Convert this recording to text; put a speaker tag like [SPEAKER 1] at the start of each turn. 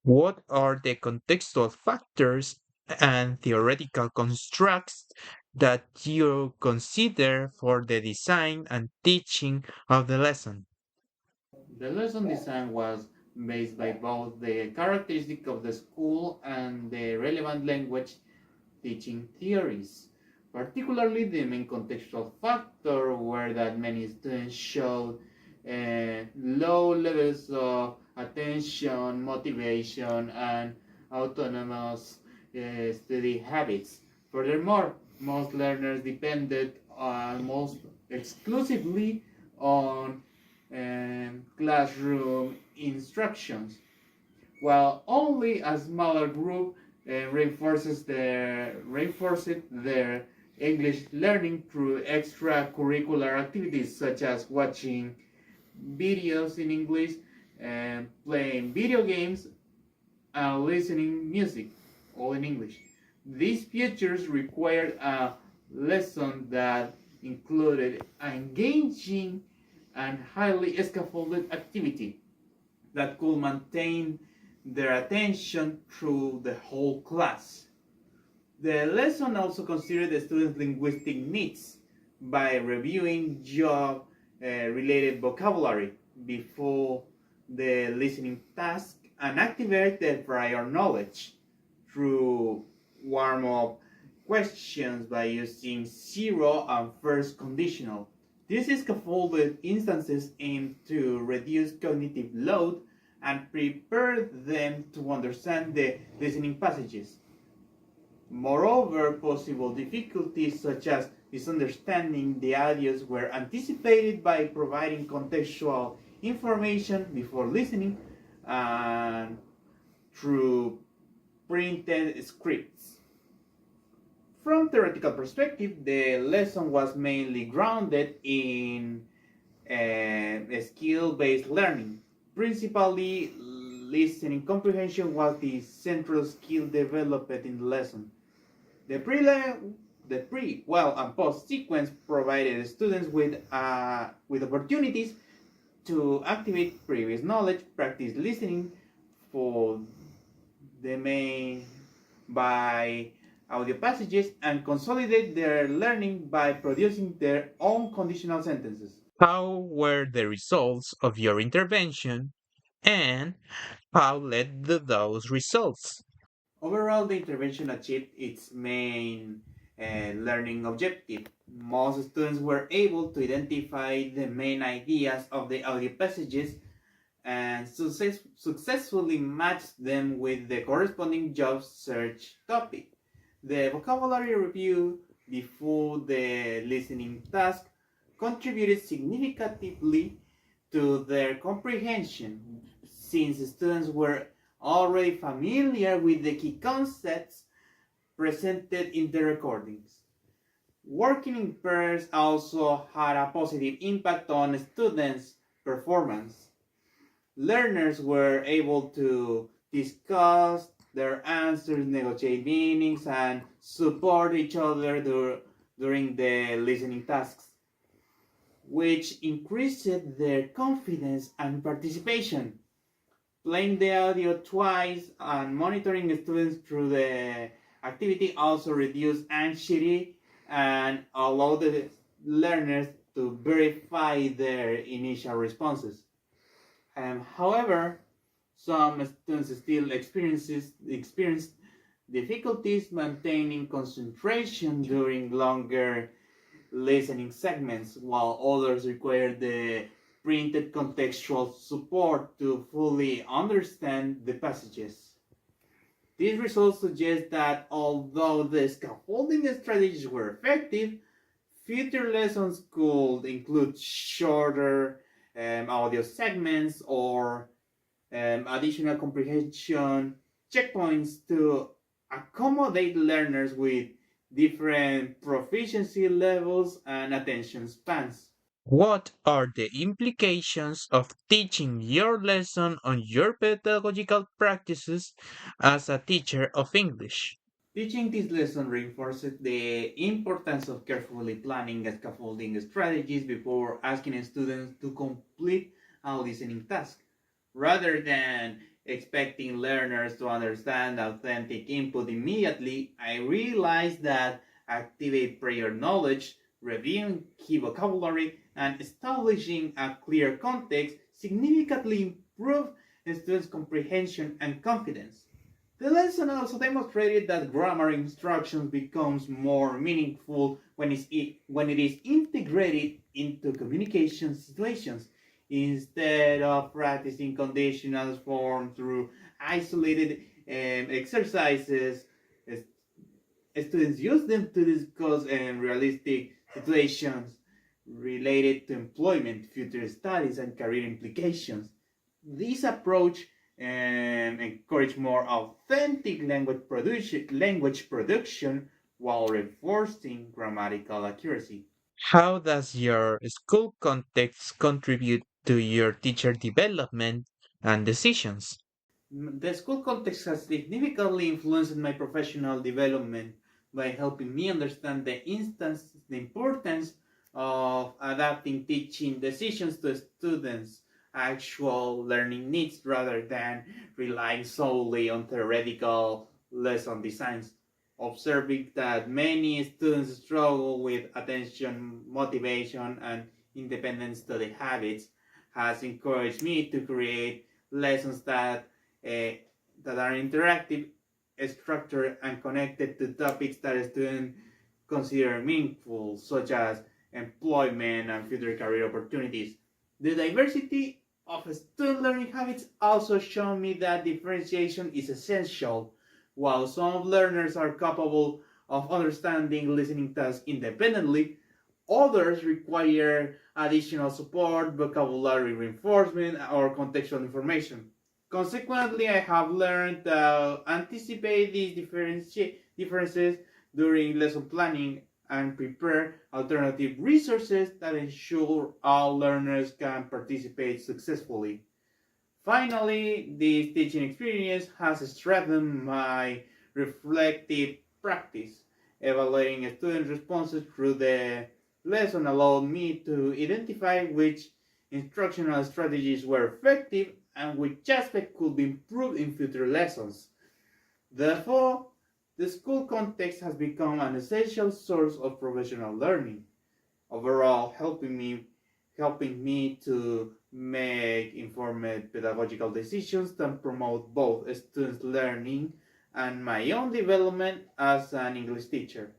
[SPEAKER 1] What are the contextual factors and theoretical constructs that you consider for the design and teaching of the lesson?
[SPEAKER 2] The lesson design was based by both the characteristic of the school and the relevant language teaching theories. Particularly, the main contextual factor were that many students showed low levels of attention, motivation, and autonomous study habits. Furthermore, most learners depended almost exclusively on classroom instructions, while only a smaller group reinforced their English learning through extracurricular activities such as watching videos in English and playing video games and listening music, all in English. These features required a lesson that included engaging and highly scaffolded activity that could maintain their attention through the whole class. The lesson also considered the students' linguistic needs by reviewing job related vocabulary before the listening task and activate the prior knowledge through warm up questions by using zero and first conditional. These scaffolded instances aim to reduce cognitive load and prepare them to understand the listening passages. Moreover, possible difficulties such as misunderstanding the audios were anticipated by providing contextual information before listening and through printed scripts. From theoretical perspective, the lesson was mainly grounded in skill-based learning. Principally, listening comprehension was the central skill developed in the lesson. The pre, the pre, well, and post sequence provided students with opportunities to activate previous knowledge, practice listening for the main by audio passages, and consolidate their learning by producing their own conditional sentences.
[SPEAKER 1] How were the results of your intervention and how led to those results?
[SPEAKER 2] Overall, the intervention achieved its main learning objective. Most students were able to identify the main ideas of the audio passages and successfully matched them with the corresponding job search topic. The vocabulary review before the listening task contributed significantly to their comprehension since students were already familiar with the key concepts presented in the recordings. Working in pairs also had a positive impact on students' performance. Learners were able to discuss their answers, negotiate meanings, and support each other during the listening tasks, which increased their confidence and participation. Playing the audio twice and monitoring students through the activity also reduced anxiety and allowed the learners to verify their initial responses. However, some students still experienced difficulties maintaining concentration during longer listening segments, while others require the printed contextual support to fully understand the passages. These results suggest that although the scaffolding strategies were effective, future lessons could include shorter audio segments or additional comprehension checkpoints to accommodate learners with different proficiency levels and attention spans.
[SPEAKER 1] What are the implications of teaching your lesson on your pedagogical practices as a teacher of English?
[SPEAKER 2] Teaching this lesson reinforces the importance of carefully planning scaffolding strategies before asking students to complete a listening task, rather than Expecting learners to understand authentic input immediately, I realized that activate prior knowledge, reviewing key vocabulary, and establishing a clear context significantly improve students' comprehension and confidence. The lesson also demonstrated that grammar instruction becomes more meaningful when it is integrated into communication situations instead of practicing conditional form through isolated exercises. Students use them to discuss realistic situations related to employment, future studies, and career implications. This approach encourage more authentic language production while reinforcing grammatical accuracy.
[SPEAKER 1] How does your school context contribute to your teacher development and decisions?
[SPEAKER 2] The school context has significantly influenced my professional development by helping me understand the importance of adapting teaching decisions to students' actual learning needs rather than relying solely on theoretical lesson designs. Observing that many students struggle with attention, motivation, and independent study habits has encouraged me to create lessons that are interactive, structured, and connected to topics that students consider meaningful, such as employment and future career opportunities. The diversity of student learning habits also show me that differentiation is essential. While some learners are capable of understanding listening tasks independently, others require additional support, vocabulary reinforcement, or contextual information. Consequently, I have learned to anticipate these differences during lesson planning and prepare alternative resources that ensure all learners can participate successfully. Finally, this teaching experience has strengthened my reflective practice. Evaluating student responses through the lesson allowed me to identify which instructional strategies were effective and which aspects could be improved in future lessons. Therefore, the school context has become an essential source of professional learning, overall helping me to make informed pedagogical decisions that promote both students' learning and my own development as an English teacher.